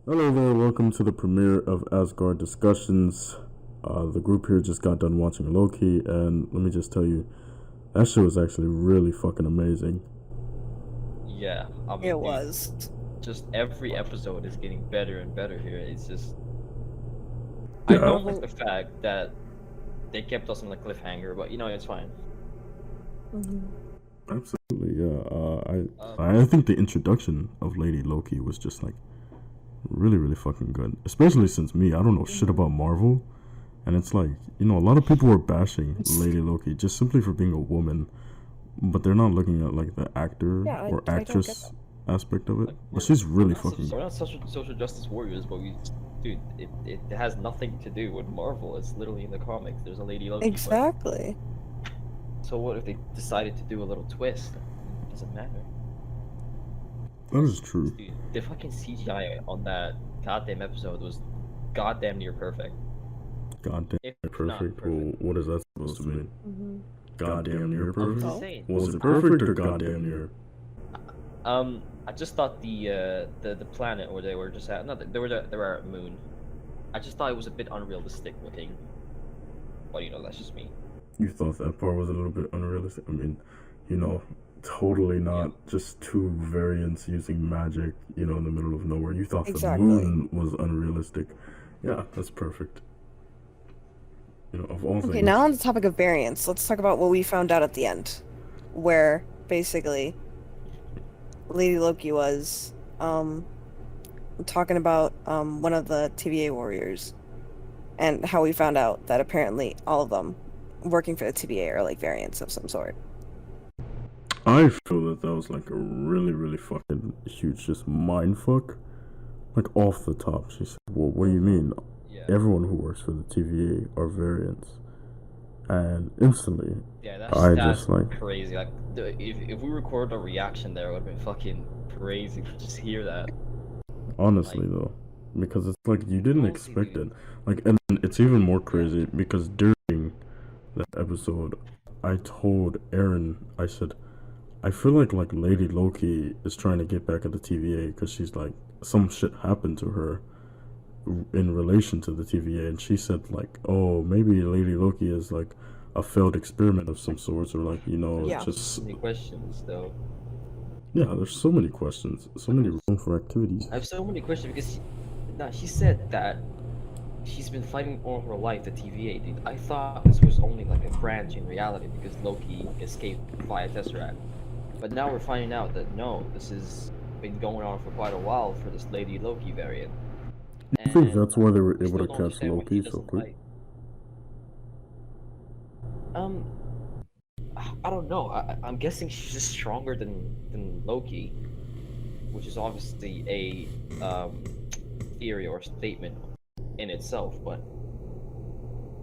Hello there, welcome to the premiere of Asgard Discussions. The group here just got done watching Loki, and let me just tell you, that show is actually really fucking amazing. Yeah, I mean, It dude, was. just every episode is getting better and better here. It's just, I Yeah, don't like the fact that they kept us on the cliffhanger, but it's fine. absolutely, yeah. Um, I think the introduction of Lady Loki was just like really, really fucking good. Especially since I don't know shit about Marvel, and it's like a lot of people were bashing Lady Loki just simply for being a woman, but they're not looking at like the actor Yeah, or I don't get actress that. aspect of it. like But she's really not fucking. we're not social justice warriors, but dude, it has nothing to do with Marvel. It's literally in the comics. There's a Lady Loki, Exactly. so what if they decided to do a little twist? It doesn't matter. That is true. Dude, the fucking CGI on that goddamn episode was goddamn near perfect. Goddamn If not perfect. Well, what is that supposed to mean? Mm-hmm. Goddamn near I'm perfect? just saying. Was it perfect or goddamn near? I just thought the planet where they were just at, not they were at Moon. I just thought it was a bit unrealistic looking. But that's just me. You thought that part was a little bit unrealistic? I mean, you know, totally not just two variants using magic, in the middle of nowhere. You thought Exactly. the moon was unrealistic. Yeah, that's perfect. Of all Okay, things. now on the topic of variants, let's talk about what we found out at the end, where basically Lady Loki was talking about one of the TVA warriors, and how we found out that apparently all of them working for the TVA are like variants of some sort. I feel that was like a really, really fucking huge just mind fuck. Like off the top, she said, "Well, what do you mean? Yeah. Everyone who works for the TVA are variants." And instantly, Yeah, I that's just like crazy. Like, if we recorded a reaction there, it would have been fucking crazy to just hear that. honestly though, because it's like you didn't expect it. Like, and it's even more crazy because during that episode, I told Aaron, I said, I feel like Lady Loki is trying to get back at the TVA because she's like some shit happened to her in relation to the TVA, and she said like, oh, maybe Lady Loki is like a failed experiment of some sorts, or like Yeah. just Any questions though? yeah. There's so many questions, so many room for activities. I have so many questions because she said that she's been fighting all her life the TVA, dude. I thought this was only like a branch in reality because Loki escaped via Tesseract. But now we're finding out that no, this has been going on for quite a while for this Lady Loki variant. I think that's why they were I able still to don't catch understand why he Loki so doesn't quick. fight. Um, I don't know. I'm guessing she's just stronger than Loki, which is obviously a theory or statement in itself. But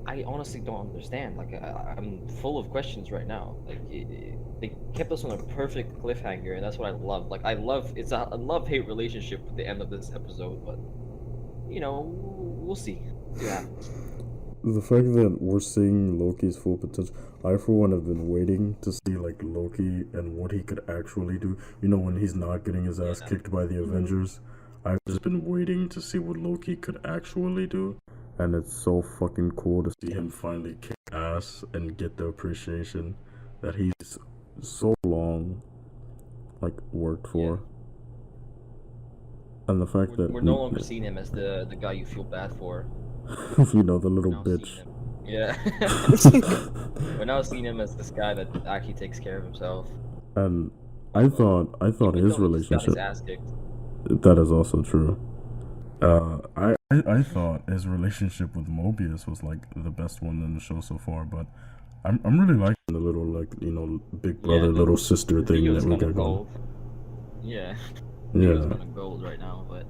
I honestly don't understand. Like I'm full of questions right now. Like they kept us on a perfect cliffhanger, and that's what I love. Like I love it's a love-hate relationship at the end of this episode, but we'll see. Yeah. The fact that we're seeing Loki's full potential, I for one have been waiting to see like Loki and what he could actually do. When he's not getting his ass kicked by the Avengers, I've just been waiting to see what Loki could actually do. And it's so fucking cool to see him finally kick ass and get the appreciation that he's so long like worked for. And the fact that We're no longer seeing him as the guy you feel bad for. the little bitch. Yeah. We're now seeing him as this guy that actually takes care of himself. And I thought Even his though he just got his relationship. ass kicked. That is also true. I thought his relationship with Mobius was like the best one in the show so far, but I'm really liking the little like big brother little sister thing that we got going. Yeah. Yeah, It's kind of gold right now, but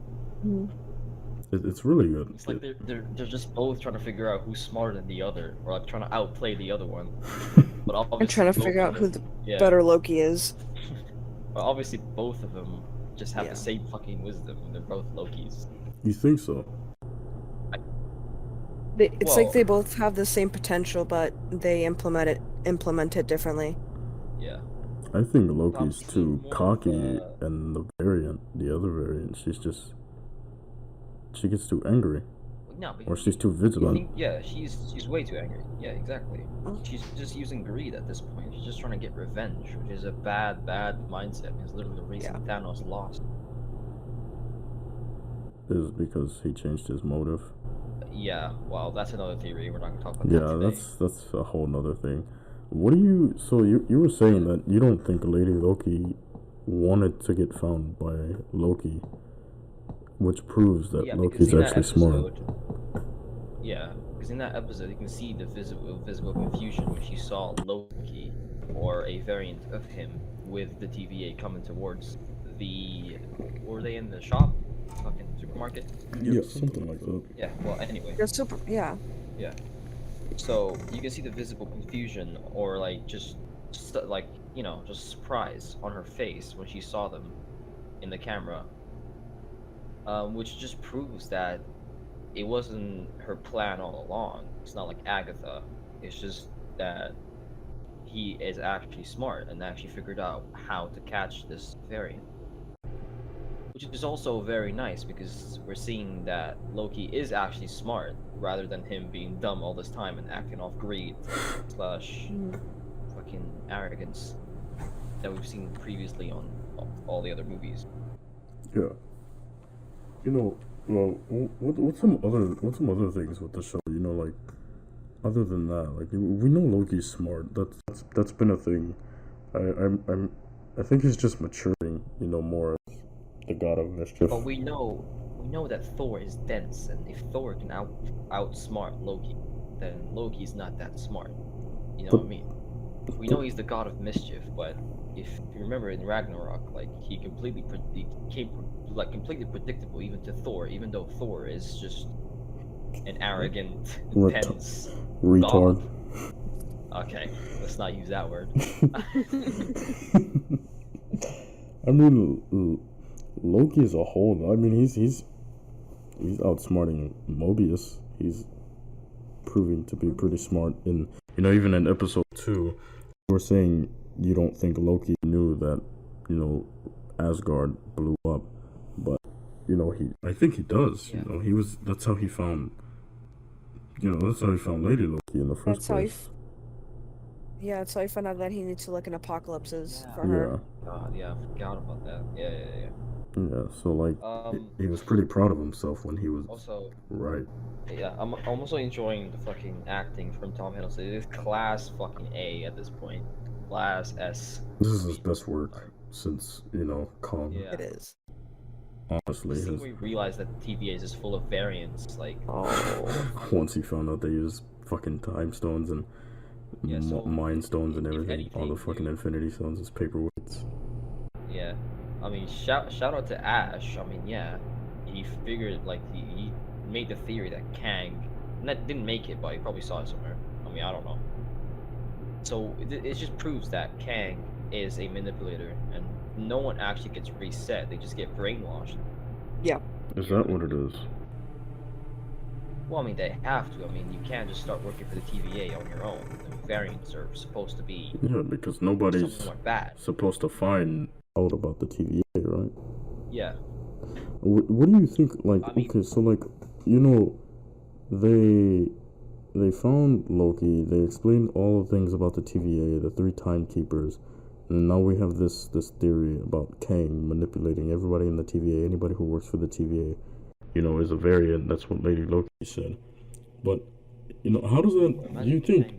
it's really good. it's like they're just both trying to figure out who's smarter than the other, or like trying to outplay the other one. But I'm obviously trying to both figure of out who them- the better Loki is. But obviously both of them just have Yeah. the same fucking wisdom. They're both Lokis. You think so? It's like they both have the same potential, but they implement it differently. Yeah. I think Loki's Obviously too more of, cocky, and the other variant, she's just she gets too angry, No, but or she's too you vigilant. think, yeah, she's way too angry. Yeah, exactly. She's just using greed at this point. She's just trying to get revenge, which is a bad mindset. It's literally the reason Thanos lost. Is because he changed his motive. Yeah, well, that's another theory. We're not gonna talk about that today. That's a whole nother thing. What do you? So you were saying that you don't think Lady Loki wanted to get found by Loki, which proves that Loki's actually smart. Yeah, because in that episode you can see the visible confusion when she saw Loki, or a variant of him, with the TVA coming towards the. Were they in the shop? Fucking supermarket? Yeah, something like that. Yeah, well, anyway. Yeah. Yeah. So, you can see the visible confusion, or like, just like, you know, just surprise on her face when she saw them in the camera. Which just proves that it wasn't her plan all along. It's not like Agatha. It's just that he is actually smart and actually figured out how to catch this variant. Which is also very nice because we're seeing that Loki is actually smart rather than him being dumb all this time and acting off greed / fucking arrogance that we've seen previously on all the other movies. Yeah. You know, well, what's some other things with the show? You know, like other than that, like we know Loki's smart. That's been a thing. I think he's just maturing. You know, more as the god of mischief. But we know that Thor is dense, and if Thor can outsmart Loki, then Loki's not that smart. You know what I mean? We know he's the god of mischief, but if you remember in Ragnarok, like he completely became like completely predictable even to Thor, even though Thor is just an arrogant, dense retard. God. Okay, let's not use that word. I mean, Loki as a whole. I mean, he's outsmarting Mobius. He's proving to be pretty smart. In even in episode 2, we're saying you don't think Loki knew that Asgard blew up, but I think he does. Yeah. That's how he found. That's how he found Lady Loki in the first place. That's how he found out that he needs to look in apocalypses for her. God, yeah, I forgot about that. Yeah. Yeah, so he was pretty proud of himself when he was also right. Yeah, I'm also enjoying the fucking acting from Tom Hiddleston. It is class fucking A at this point. Class S. This is his best work since Kong. Yeah. It is. Honestly, we realized that TVA is just full of variants. Like, once he found out they use fucking time stones and mind stones and everything, all the fucking Infinity Stones as paperweights. Yeah, I mean, shout out to Ash. I mean, yeah, he figured he made the theory that Kang, didn't make it, but he probably saw it somewhere. I mean, I don't know. So it just proves that Kang is a manipulator, and no one actually gets reset. They just get brainwashed. Yeah. Is that what it is? Well, I mean, they have to. I mean, you can't just start working for the TVA on your own. The variants are supposed to be... Yeah, because nobody's supposed to find out about the TVA, right? Yeah. What do you think, okay, so, they found Loki, they explained all the things about the TVA, the 3 timekeepers, and now we have this theory about Kang manipulating everybody in the TVA, anybody who works for the TVA. Is a variant. That's what Lady Loki said. But, how does that... Do you think...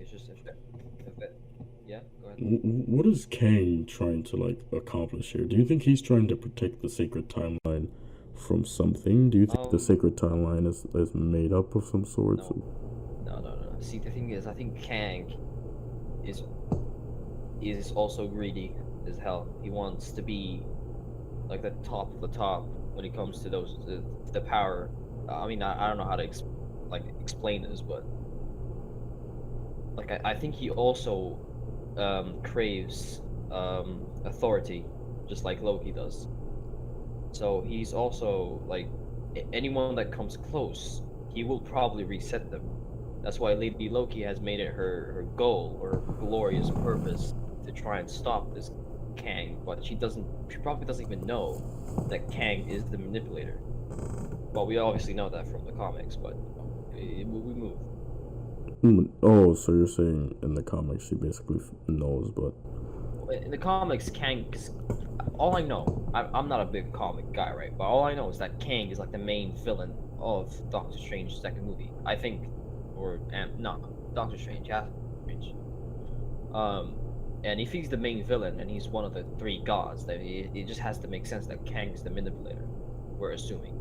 Yeah, go ahead. What is Kang trying to, accomplish here? Do you think he's trying to protect the sacred timeline from something? Do you think the sacred timeline is made up of some sort? No. See, the thing is, I think Kang is also greedy as hell. He wants to be, the top of the top when it comes to the power. I mean, I don't know how to explain this, but I think he also craves authority, just like Loki does. So he's also anyone that comes close, he will probably reset them. That's why Lady Loki has made it her goal or her glorious purpose to try and stop this Kang, but she probably doesn't even know that Kang is the manipulator. Well, we obviously know that from the comics, but we move. Oh, so you're saying in the comics she basically knows, but In the comics, Kang. 'Cause all I know, I'm not a big comic guy, right? But all I know is that Kang is like the main villain of Doctor Strange's second movie. I think, or no, Doctor Strange, yeah, Strange. And if he's the main villain and he's one of the three gods, then it just has to make sense that Kang is the manipulator. We're assuming.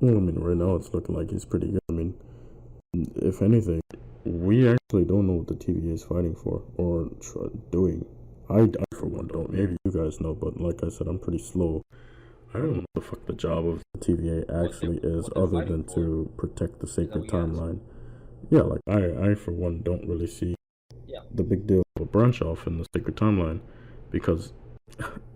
well, I mean, right now it's looking like he's pretty good. I mean, if anything, we actually don't know what the TVA is fighting for or doing. I for one don't. Maybe you guys know, but like I said, I'm pretty slow. I don't know what the fuck the job of the TVA actually is, what they're other fighting than for. to protect the sacred what you asked? timeline. Yeah, like I for one don't really see Yeah. the big deal of a branch off in the sacred timeline, because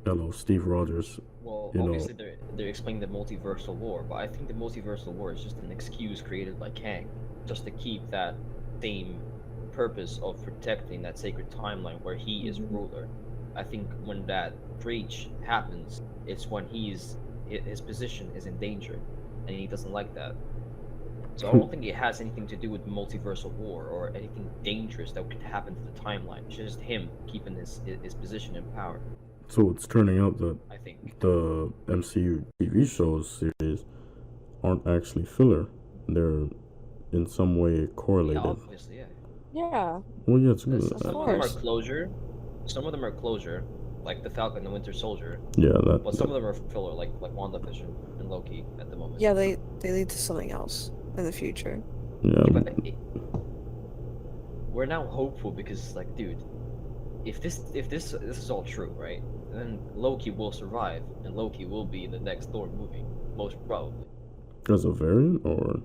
hello, Steve Rogers. Well, You know- obviously they're explaining the multiversal war, but I think the multiversal war is just an excuse created by Kang, just to keep that same purpose of protecting that sacred timeline where he is ruler. I think when that breach happens, it's when his position is in danger, and he doesn't like that. So I don't think it has anything to do with multiversal war or anything dangerous that could happen to the timeline. It's just him keeping his position in power, So it's turning out that I think. the MCU TV shows series aren't actually filler. They're in some way Yeah, correlated. obviously, yeah. Yeah. Well, yeah, it's good. Some of them are course. closure. Some of them are closure, like the Falcon and the Winter Soldier. Yeah, But some of them are filler, like WandaVision and Loki at the moment. Yeah, they lead to something else in the future. yeah. Yeah, but we're now hopeful because, like, dude, if this is all true, right? Then Loki will survive, and Loki will be in the next Thor movie, most probably. As a variant, or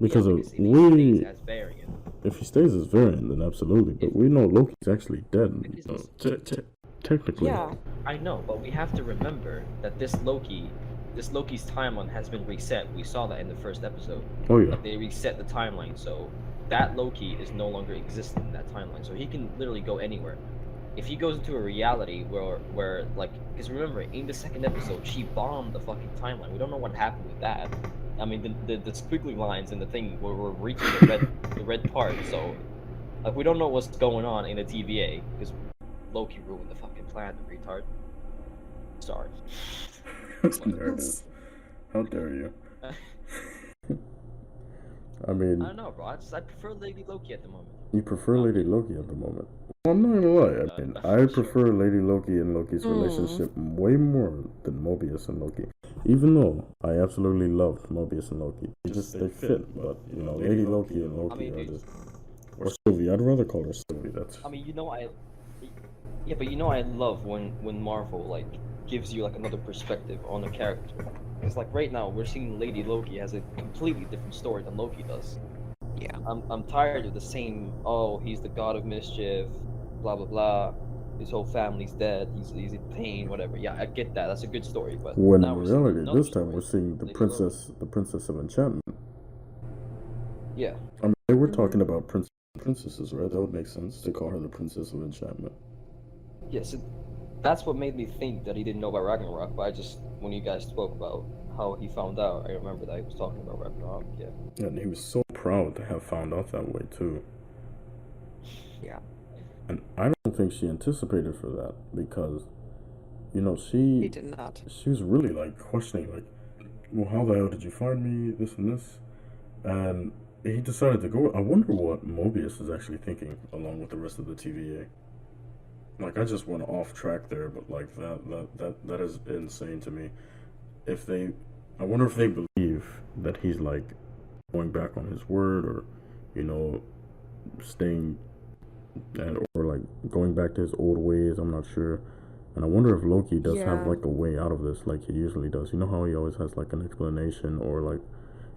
because Yeah, of because if he stays we, as variant, if he stays as variant, then absolutely. But we know Loki's actually dead. Because Technically. Yeah. I know, but we have to remember that this Loki's timeline has been reset. We saw that in the first episode. Oh yeah. Like, they reset the timeline, so that Loki is no longer existing in that timeline. So he can literally go anywhere. If he goes into a reality where like, because remember, in the second episode, she bombed the fucking timeline. We don't know what happened with that. I mean, the squiggly lines in the thing were reaching the red part. So, like, we don't know what's going on in the TVA because Loki ruined the fucking planet, retard. Sorry. How dare you? I mean, I don't know, bro. I prefer Lady Loki at the moment. you prefer Lady Loki at the moment. Well, I'm not gonna lie. I mean, I prefer Lady Loki and Loki's relationship way more than Mobius and Loki. Even though I absolutely loved Mobius and Loki, they fit. But you know, Lady Loki and Loki are just. Or Sylvie. I'd rather call her Sylvie. That's. I mean, yeah, but I love when Marvel like gives you like another perspective on a character. Because like right now we're seeing Lady Loki has a completely different story than Loki does. Yeah. I'm tired of the same. Oh, he's the god of mischief, blah blah blah. His whole family's dead. He's in pain, whatever. Yeah, I get that. That's a good story. But When now in we're seeing reality, another this time story, we're seeing the Lady princess of enchantment. Yeah. I mean, they were talking about princesses, right? That would make sense to call her the princess of enchantment. Yes, that's what made me think that he didn't know about Ragnarok. But I just, when you guys spoke about how he found out, I remember that he was talking about Ragnarok. Yeah. And he was so proud to have found out that way too. Yeah. And I don't think she anticipated for that because, you know, He did not. she was really like questioning, like, well, how the hell did you find me? This and this, and he decided to go. I wonder what Mobius is actually thinking, along with the rest of the TVA. Like, I just went off track there, but like that is insane to me. I wonder if they believe that he's like going back on his word, or, you know, staying or like going back to his old ways. I'm not sure. And I wonder if Loki does have Yeah. like a way out of this, like he usually does. You know how he always has like an explanation, or like,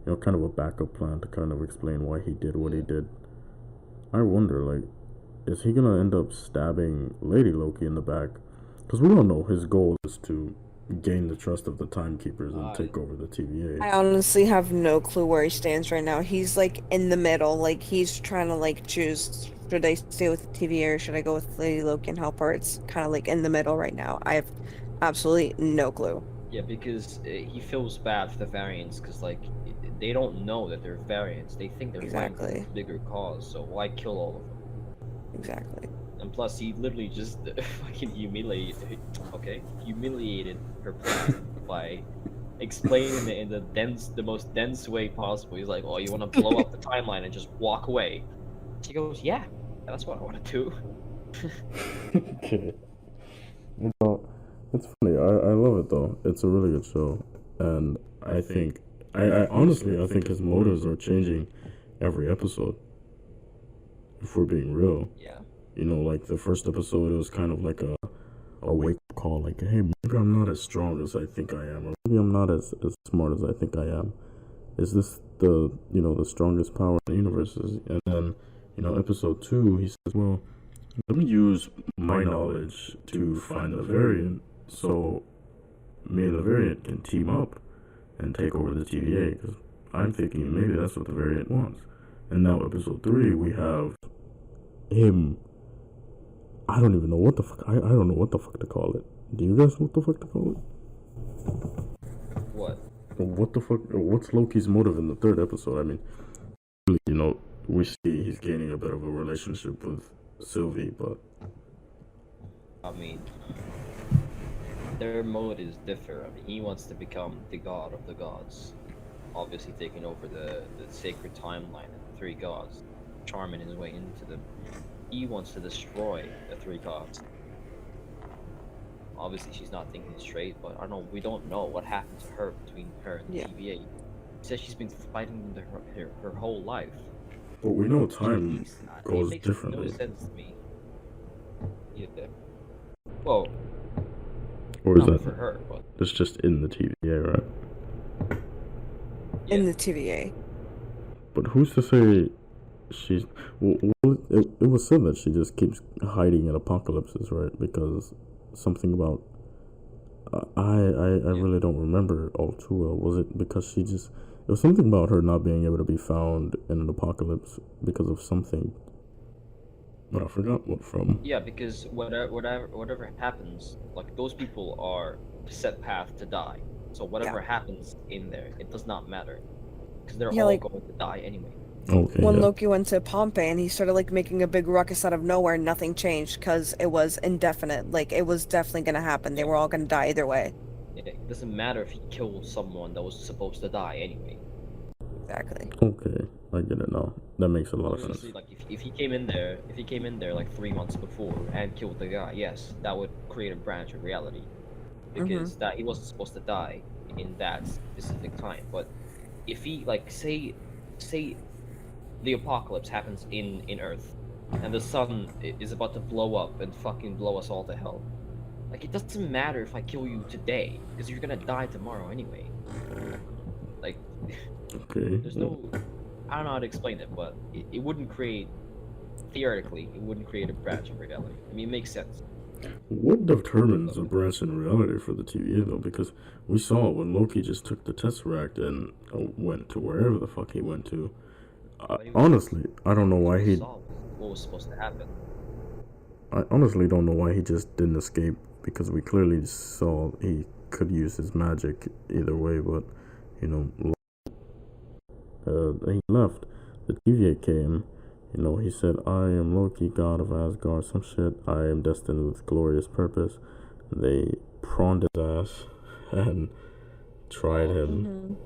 you know, kind of a backup plan to kind of explain why he did what he did. I wonder, like, is he gonna end up stabbing Lady Loki in the back? Because we don't know his goal is to gain the trust of the Timekeepers and take over the TVA. I honestly have no clue where he stands right now. He's like in the middle. Like he's trying to like choose, should I stay with the TVA or should I go with Lady Loki and help her? It's kind of like in the middle right now. I have absolutely no clue. Yeah, because he feels bad for the variants, because like they don't know that they're variants. They think they're fighting for Exactly. a bigger cause. So why kill all of them? Exactly. And plus, he literally just fucking humiliated her plan by explaining it in the most dense way possible. He's like, "Oh, you want to blow up the timeline and just walk away?" She goes, "Yeah, that's what I want to do." Okay. Well, it's funny. I love it though. It's a really good show, and I think I honestly I think his motives are changing every episode. If we're being real, Yeah, you know, like the first episode, it was kind of like a wake up call, like, hey, maybe I'm not as strong as I think I am, or maybe I'm not as smart as I think I am. Is this the the strongest power in the universe? And then episode two, he says, well, let me use my knowledge to find the variant, so me and the variant can team up and take over the TVA. Because I'm thinking maybe that's what the variant wants. And now episode three, we have him. I don't even know what the fuck. I don't know what the fuck to call it. Do you guys know what the fuck to call it? what? What the fuck? What's Loki's motive in the third episode? I mean, we see he's gaining a bit of a relationship with Sylvie, but I mean, their motives differ. I mean, he wants to become the god of the gods, obviously taking over the sacred timeline and the three gods, charming his way into them. He wants to destroy the three gods. Obviously, she's not thinking straight, but I don't know. We don't know what happened to her between her and Yeah. TVA. She says she's been fighting her whole life. but we know time It goes makes differently. no sense to me. Yeah. Well, Or is not that for her, but that's just in the TVA, right? In yeah. the TVA. But who's to say she's? It was said that she just keeps hiding in apocalypses, right? Because something about I really don't remember all too well. Was it because she just? It was something about her not being able to be found in an apocalypse because of something. But I forgot what from. Yeah, because whatever happens, like those people are set path to die. So whatever happens in there, it does not matter, because they're Yeah, all like going to die anyway. Okay, when yeah. Loki went to Pompeii and he started like making a big ruckus out of nowhere, nothing changed because it was indefinite. Like it was definitely gonna happen. They were all gonna die either way. It doesn't matter if he killed someone that was supposed to die anyway. Exactly. Okay, I get it now. That makes a lot of sense. Obviously, like if he came in there like 3 months before and killed the guy, yes, that would create a branch of reality, because that he wasn't supposed to die in that specific time. But if he like say the apocalypse happens in Earth, and the sun is about to blow up and fucking blow us all to hell. Like, it doesn't matter if I kill you today, because you're gonna die tomorrow anyway. Like, Okay. there's no... I don't know how to explain it, but it wouldn't create... Theoretically, it wouldn't create a branch of reality. I mean, it makes sense. What determines a branch in reality for the TVA though? Because we saw when Loki just took the Tesseract and went to wherever the fuck he went to. Honestly, I don't know why he. Saw what was supposed to happen. I honestly don't know why he just didn't escape, because we clearly saw he could use his magic either way. But he left. The TVA came. He said, "I am Loki, god of Asgard." Some shit. I am destined with glorious purpose. They prawned his ass and tried him.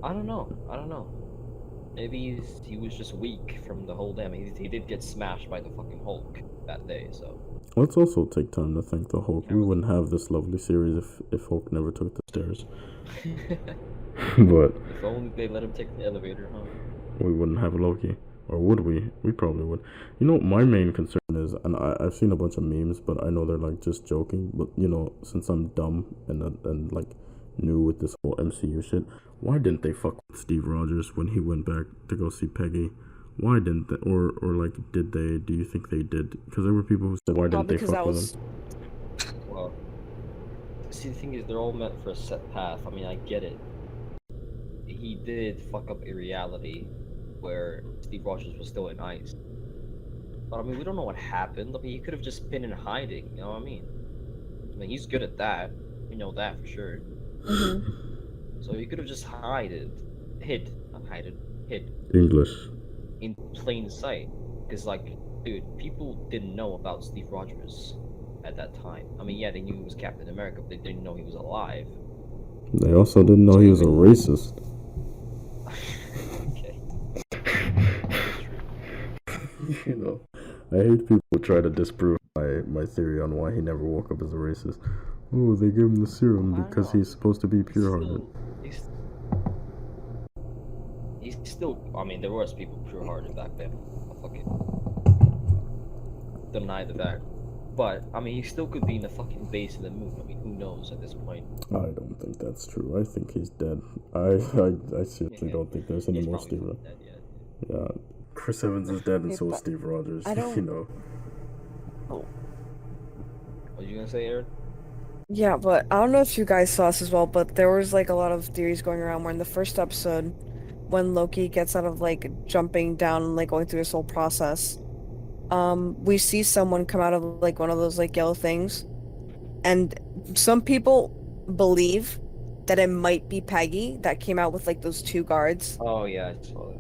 I don't know. Maybe he was just weak from the whole damn. He did get smashed by the fucking Hulk that day, so. Let's also take time to thank the Hulk. We wouldn't have this lovely series if Hulk never took the stairs. But if only they let him take the elevator, huh? we wouldn't have Loki. Or would we? We probably would. My main concern is, and I've seen a bunch of memes, but I know they're like just joking. But since I'm dumb and like new with this whole MCU shit, why didn't they fuck with Steve Rogers when he went back to go see Peggy? Why didn't they? Or like, did they? Do you think they did? Because there were people who said, why didn't they fuck with him? Well, see, the thing is, they're all meant for a set path. I mean, I get it. He did fuck up a reality where Steve Rogers was still in ice. But I mean, we don't know what happened. I mean, he could have just been in hiding. You know what I mean? I mean, he's good at that. We know that for sure. So he could have just hid English. in plain sight. Because, like, dude, people didn't know about Steve Rogers at that time. I mean, yeah, they knew he was Captain America, but they didn't know he was alive. They also didn't know he was a racist. Okay. You know, I hate people who try to disprove my theory on why he never woke up as a racist. Oh, they gave him the serum because he's supposed to be pure-hearted. He's still. I mean, there was people pure-hearted back then. I'll fucking deny the fact. But I mean, he still could be in the fucking base of the moon. I mean, who knows at this point? I don't think that's true. I think he's dead. I seriously don't think there's any more Steve Rogers. Yeah, Chris Evans is dead, and so is Steve Rogers. I don't- You know. Oh. What you gonna say, Aaron? Yeah, but I don't know if you guys saw this as well, but there was like a lot of theories going around where in the first episode, when Loki gets out of like jumping down and like going through this whole process, we see someone come out of like one of those like yellow things, and some people believe that it might be Peggy that came out with like those two guards. Oh yeah, I saw that.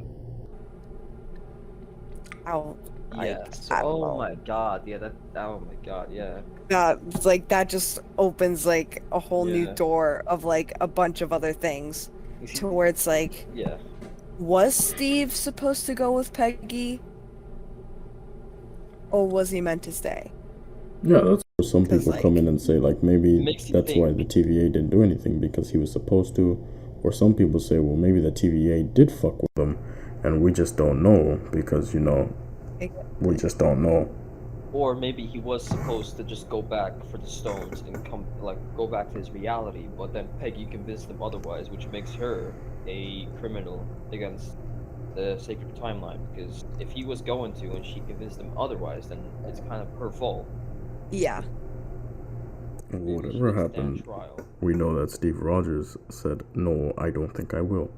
Ow. Yeah. I don't know. Oh my god. Yeah. Oh my god. Yeah. That just opens like a whole new Yeah. door of like a bunch of other things You see- to where it's like, Yeah. was Steve supposed to go with Peggy? Or was he meant to stay? Yeah, that's where some 'Cause, people like, come in and say, like, maybe makes you that's why think. the TVA didn't do anything because he was supposed to. Or some people say, well, maybe the TVA did fuck with him and we just don't know because, you know, we just don't know. Or maybe he was supposed to just go back for the stones and go back to his reality, but then Peggy convinced him otherwise, which makes her a criminal against the sacred timeline. Because if he was going to and she convinced him otherwise, then it's kind of her fault. Yeah. And Maybe she whatever needs to happened, stand trial. we know that Steve Rogers said, no, I don't think I will.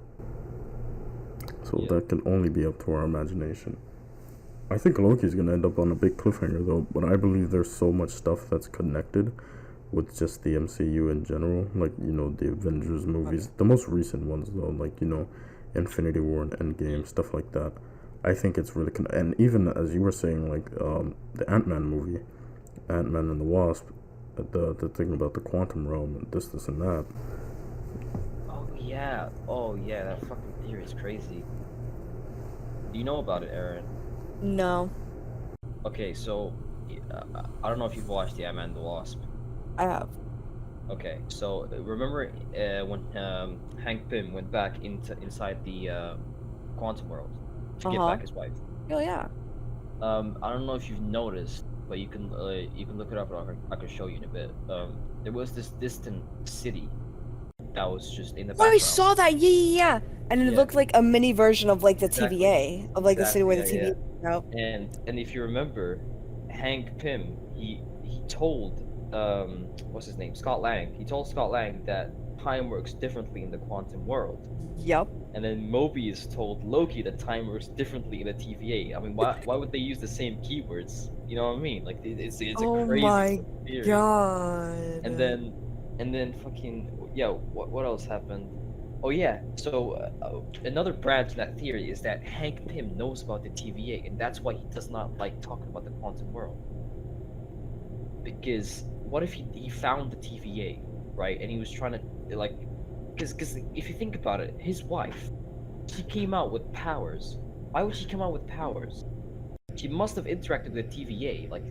So Yeah. that can only be up to our imagination. I think Loki's going to end up on a big cliffhanger, though, but I believe there's so much stuff that's connected with just the MCU in general. Like, you know, the Avengers movies, the most recent ones, though, like, you know, Infinity War and Endgame, stuff like that. I think it's really... and even, as you were saying, like, the Ant-Man movie, Ant-Man and the Wasp, the thing about the quantum realm and this and that. Oh yeah, that fucking theory is crazy. Do you know about it, Aaron? No. Okay, so I don't know if you've watched the Ant-Man and the Wasp. I have. Okay, so remember when Hank Pym went back inside the quantum world to get back his wife? Oh yeah. I don't know if you've noticed, but you can look it up. I can show you in a bit. There was this distant city that was just in the Oh, background. I saw that. Yeah. And it Yeah. looked like a mini version of like the Exactly. TVA of like the city where the Exactly, TVA. Nope. And if you remember, Hank Pym, he told what's his name, Scott Lang. He told Scott Lang that time works differently in the quantum world. Yep. And then Mobius told Loki that time works differently in the TVA. I mean, why would they use the same keywords? You know what I mean? Like it's a Oh crazy my theory. God. And then fucking what else happened? Oh yeah, so another branch of that theory is that Hank Pym knows about the TVA, and that's why he does not like talking about the quantum world. Because what if he found the TVA, right? And he was trying to like, because if you think about it, his wife, she came out with powers. Why would she come out with powers? She must have interacted with the TVA, like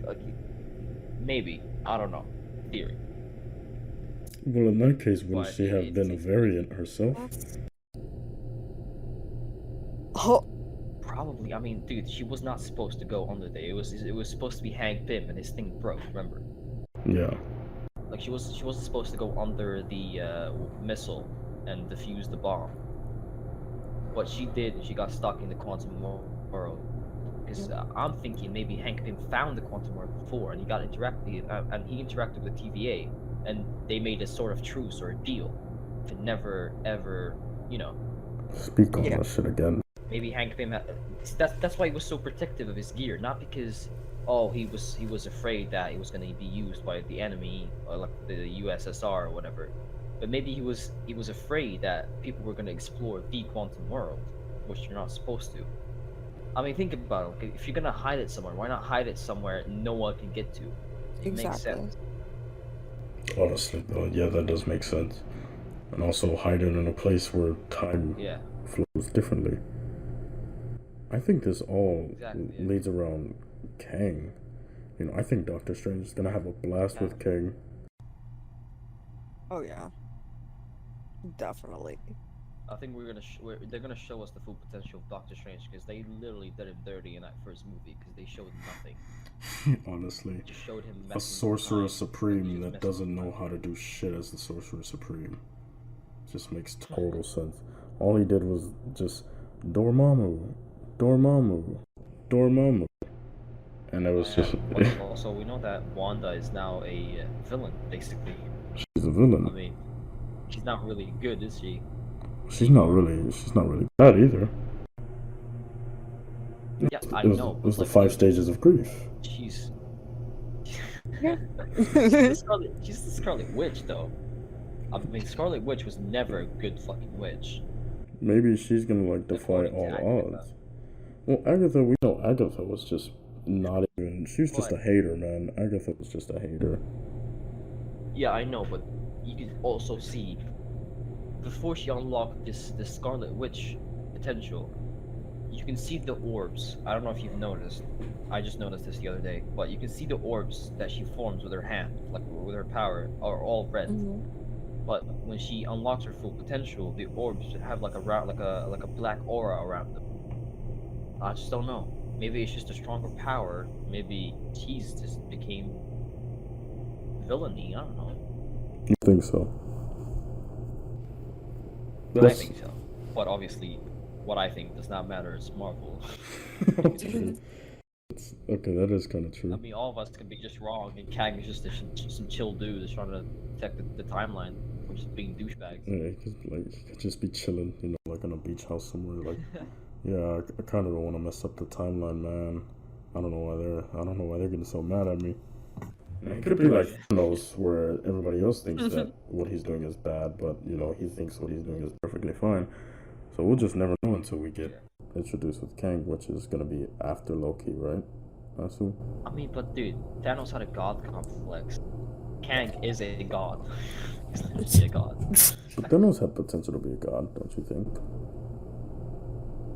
maybe, I don't know, theory. Well, in that case, wouldn't But she have been a variant herself? Oh. Probably. I mean, dude, she was not supposed to go under there. It was supposed to be Hank Pym, and his thing broke. Remember? Yeah. Like she wasn't supposed to go under the missile and defuse the bomb. What she did, she got stuck in the quantum world. Because I'm thinking maybe Hank Pym found the quantum world before, and he interacted with the TVA, and they made a sort of truce or a deal to never ever, Speak on that shit again. Maybe Hank Pym. That's why he was so protective of his gear, not because he was afraid that it was going to be used by the enemy, or like the USSR or whatever. But maybe he was afraid that people were going to explore the quantum world, which you're not supposed to. I mean, think about it. Okay? If you're gonna hide it somewhere, why not hide it somewhere no one can get to? It makes sense. Honestly, though, yeah, that does make sense. And also hide it in a place where time flows differently. I think this all leads around Kang. You know, I think Doctor Strange is gonna have a blast with Kang. Oh yeah, definitely. I think they're gonna show us the full potential of Doctor Strange because they literally did him dirty in that first movie because they showed nothing. Honestly, They just showed him a Sorcerer Supreme that doesn't know how to do shit as the Sorcerer Supreme. Just makes total sense. All he did was just Dormammu, Dormammu, Dormammu, and it was just. Also, we know that Wanda is now a villain, basically. She's a villain. I mean, she's not really good, is she? She's not really bad either. Yeah, I know. It was the 5 stages of grief. She's she's the Scarlet Witch, though. I mean, Scarlet Witch was never a good fucking witch. Maybe she's gonna like defy all odds. Well, we know Agatha was just not even. She was just a hater, man. Agatha was just a hater. Yeah, I know, but you can also see before she unlocked this Scarlet Witch potential, you can see the orbs. I don't know if you've noticed. I just noticed this the other day, but you can see the orbs that she forms with her hand, like with her power, are all red. But when she unlocks her full potential, the orbs have like a black aura around them. I just don't know. Maybe it's just a stronger power. Maybe she's just became villainy. I don't know. You think so? I think so. But obviously, what I think does not matter. It's Marvel. Okay, that is kind of true. I mean, all of us could be just wrong, and Kang is just some chill dude that's trying to protect the timeline from just being douchebags. Yeah, he could just be chilling, you know, like on a beach house somewhere. Like, yeah, I kind of don't want to mess up the timeline, man. I don't know why they're getting so mad at me. It could be like Thanos, where everybody else thinks that what he's doing is bad, but you know he thinks what he's doing is perfectly fine. So we'll just never know until we get introduced with Kang, which is gonna be after Loki, right? I assume. I mean, but dude, Thanos had a god complex. Kang is a god. He's literally a god. But Thanos had potential to be a god, don't you think?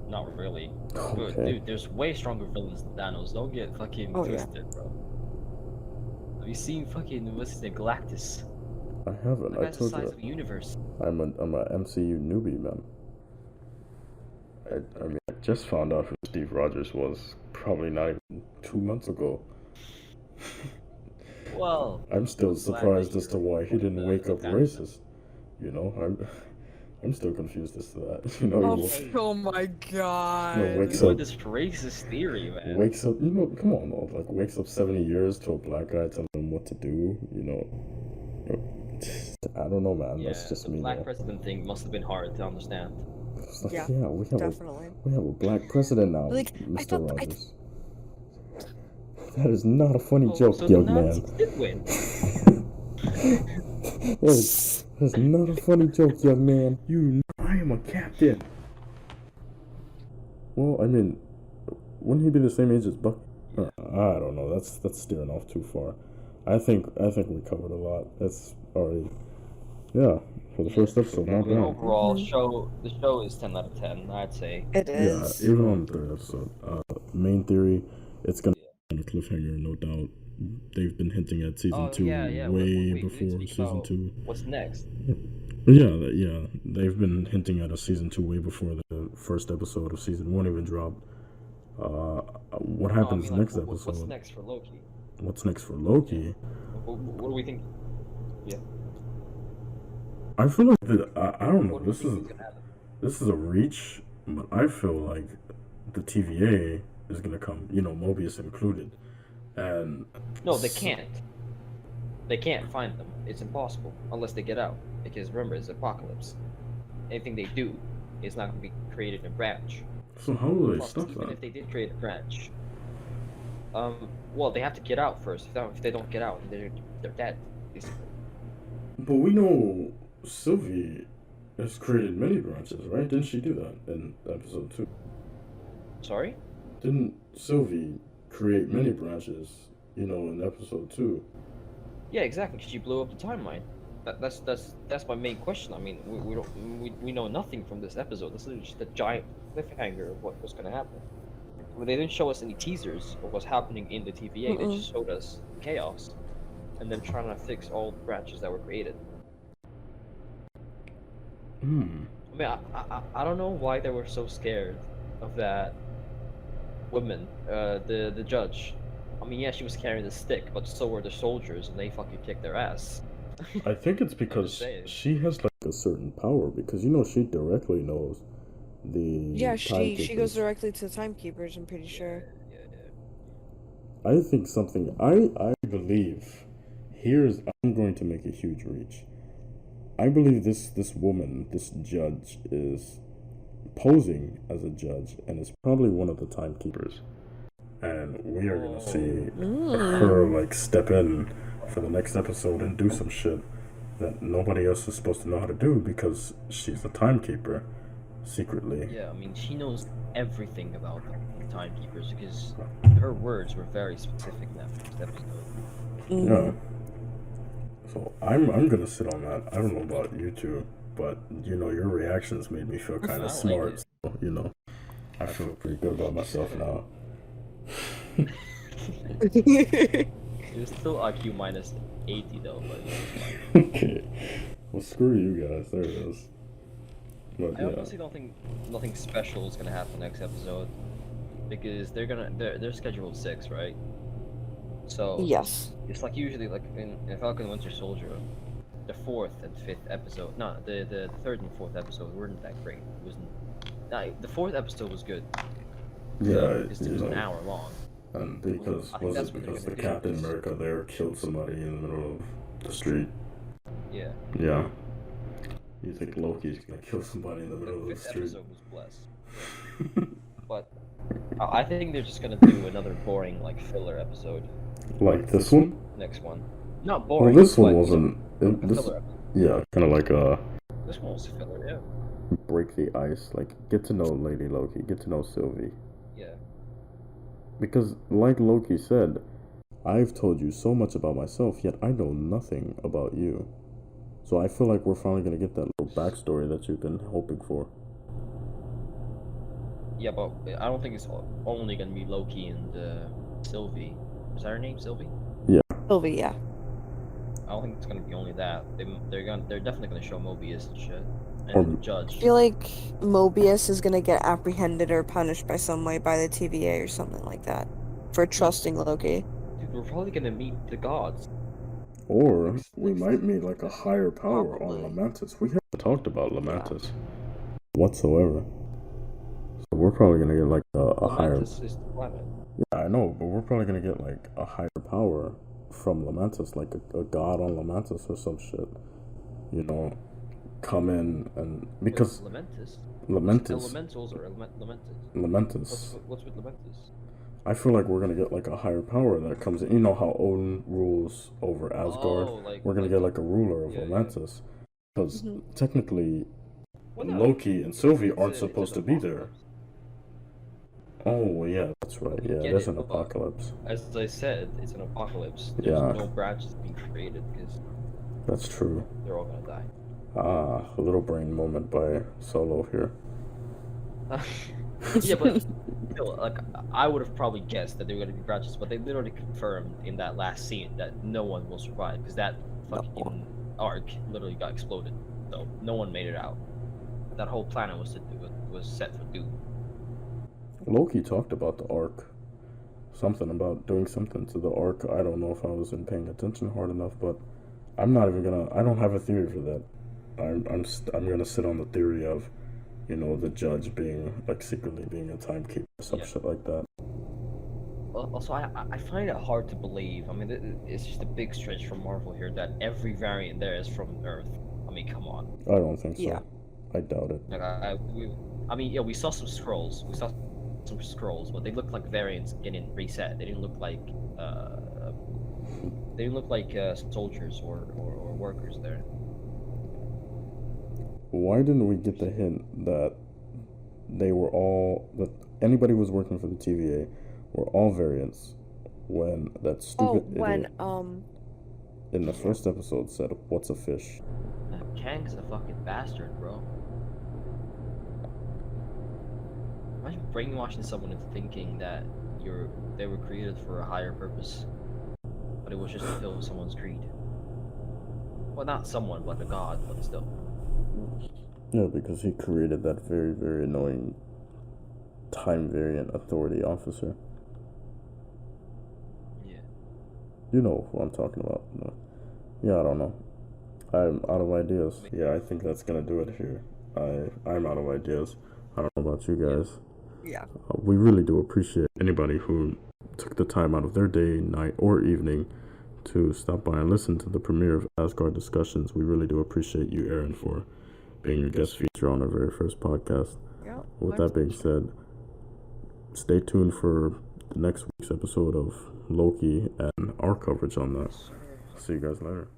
Not really. Okay. Dude, there's way stronger villains than Thanos. Don't get fucking twisted, bro. Have you seen fucking what's his name, Galactus? I haven't. The I guy's told the size you. of the universe. I'm a MCU newbie, man. I mean, I just found out who Steve Rogers was probably not even 2 months ago. Well, I'm still surprised as to why he didn't wake up racist. You know, I'm still confused as to that. You know, Oh my god. You know, wakes up this racist theory, man. Wakes up, you know, come on, though. Like wakes up 70 years to a black guy telling him what to do. You know, I don't know, man. Yeah, that's just the me. black president thing must have been hard to understand. Like, yeah, definitely. We have a black president now, Like, Mr. Rogers. That is not a funny joke, so young the man. did win. That's not a funny joke, young man. You know I am a captain. Well, I mean, wouldn't he be the same age as Buck? I don't know. That's steering off too far. I think we covered a lot. That's already, yeah, for the first episode, not bad. Overall, the show is 10 out of 10, I'd say. It is. Yeah, even on the third episode. Main theory, it's gonna be a cliffhanger, no doubt. They've been hinting at season 2 way before season 2. What's next? Yeah, they've been hinting at a season 2 way before the first episode of season 1 even dropped. What happens next episode? What's next for Loki? What's next for Loki? What do we think? Yeah. I feel like I don't know. This is a reach, but I feel like the TVA is gonna come. You know, Mobius included, and no, they can't. They can't find them. It's impossible unless they get out. Because remember, it's apocalypse. Anything they do is not going to be created in a branch. So how will they Plus, stop even that? if they did create a branch, well, they have to get out first. If they don't get out, they're dead, basically. But we know Sylvie has created many branches, right? Didn't she do that in episode 2? Sorry? Didn't Sylvie create many branches, in episode 2? Yeah, exactly. Because she blew up the timeline. That's my main question. I mean, we know nothing from this episode. This is just a giant cliffhanger of what was going to happen. Well, they didn't show us any teasers of what's happening in the TVA. They Mm-mm. just showed us chaos, and them trying to fix all the branches that were created. Hmm. I mean, I don't know why they were so scared of that woman, the judge. I mean, yeah, she was carrying the stick, but so were the soldiers, and they fucking kicked their ass. I think it's I'm just because saying. she has like a certain power because she directly knows the Yeah, she timekeepers. goes directly to the timekeepers, I'm pretty sure. Yeah. I think something I believe I'm going to make a huge reach. I believe this woman, this judge, is posing as a judge and is probably one of the timekeepers. And we are gonna see her like step in for the next episode and do some shit that nobody else is supposed to know how to do because she's a timekeeper secretly. Yeah, I mean, she knows everything about the timekeepers because her words were very specific in that first episode. Yeah. So I'm gonna sit on that. I don't know about you two, but your reactions made me feel kind I of like smart. it. So, I feel pretty good about myself now. It was still IQ minus 80 though, but it's fine. Okay. Well, screw you guys. There it is. But I honestly don't think nothing special is gonna happen next episode because they're scheduled 6, right? So Yes. it's like usually like in Falcon and Winter Soldier, the 4th and 5th episode. No, the 3rd and 4th episode weren't that great. It wasn't. The 4th episode was good. yeah, Because it was an hour long. And because I think that's what they're because the gonna do. Captain America there killed somebody in the middle of the street. Yeah. Yeah. You think Loki's gonna kill somebody in the middle of The the 5th street? episode was blessed. But I think they're just gonna do another boring like filler episode. Like this one? Next one. Not Well, boring. this one but wasn't. a This, filler episode. yeah, kind of like This one was filler, yeah. break the ice, like get to know Lady Loki, get to know Sylvie. Yeah. Because, like Loki said, I've told you so much about myself, yet I know nothing about you. So I feel like we're finally gonna get that little backstory that you've been hoping for. Yeah, but I don't think it's only gonna be Loki and Sylvie. Is that her name, Sylvie? Sylvie, yeah. I don't think it's gonna be only that. They're definitely gonna show Mobius and shit, and Or- the I judge. feel like Mobius is gonna get apprehended or punished by some way by the TVA or something like that for trusting Loki. Dude, we're probably gonna meet the gods. Or we might meet like a higher power on Probably. Lamentis. We haven't talked about Lamentis whatsoever. So we're probably gonna get like a higher. Atlantis is the planet. Yeah, I know, but we're probably gonna get like a higher power from Lamentis, like a god on Lamentis or some shit. Come in and because Lamentis. Lamentis, Elementals or Lamentis. Lamentis. What's with Lamentis? I feel like we're gonna get like a higher power that comes in. You know how Odin rules over Asgard? Oh, like We're gonna get like a ruler of yeah, yeah. Lamentis. Because Mhm. technically, Well, no, Loki and Sylvie aren't it's supposed to an be there. apocalypse. Oh, yeah, that's right. Yeah, Get there's it, an but- apocalypse. As I said, it's an apocalypse. There's Yeah. no branches being created because That's true. they're all gonna die. A little brain moment by Solo here. Yeah, but still, like I would have probably guessed that they were gonna be branches, but they literally confirmed in that last scene that no one will survive because that fucking arc literally got exploded, so no one made it out. That whole planet was set for doom. Loki talked about the arc. Something about doing something to the arc. I don't know if I wasn't paying attention hard enough, but I'm not even gonna. I don't have a theory for that. I'm gonna sit on the theory of, the judge being like secretly being a timekeeper or some Yeah. shit like that. Also, I find it hard to believe. I mean, it's just a big stretch from Marvel here that every variant there is from Earth. I mean, come on. I don't think so. Yeah. I doubt it. Like I mean, yeah, we saw some scrolls. We saw some scrolls, but they looked like variants getting reset. They didn't look like soldiers or workers there. Why didn't we get the hint that that anybody who was working for the TVA were all variants when that stupid idiot in the first episode said, "What's a fish?" Kang's a fucking bastard, bro. Imagine brainwashing someone into thinking that they were created for a higher purpose, but it was just to fill someone's creed. Well, not someone, but a god, but still. Yeah, because he created that very, very annoying time variant authority officer. Yeah. You know who I'm talking about. No. Yeah, I don't know. I'm out of ideas. Yeah, I think that's gonna do it here. I'm out of ideas. I don't know about you guys. Yeah. We really do appreciate anybody who took the time out of their day, night, or evening to stop by and listen to the premiere of Asgard Discussions. We really do appreciate you, Aaron, for being your guest feature on our very first podcast. Yeah. With that being said, stay tuned for the next week's episode of Loki and our coverage on that. See you guys later.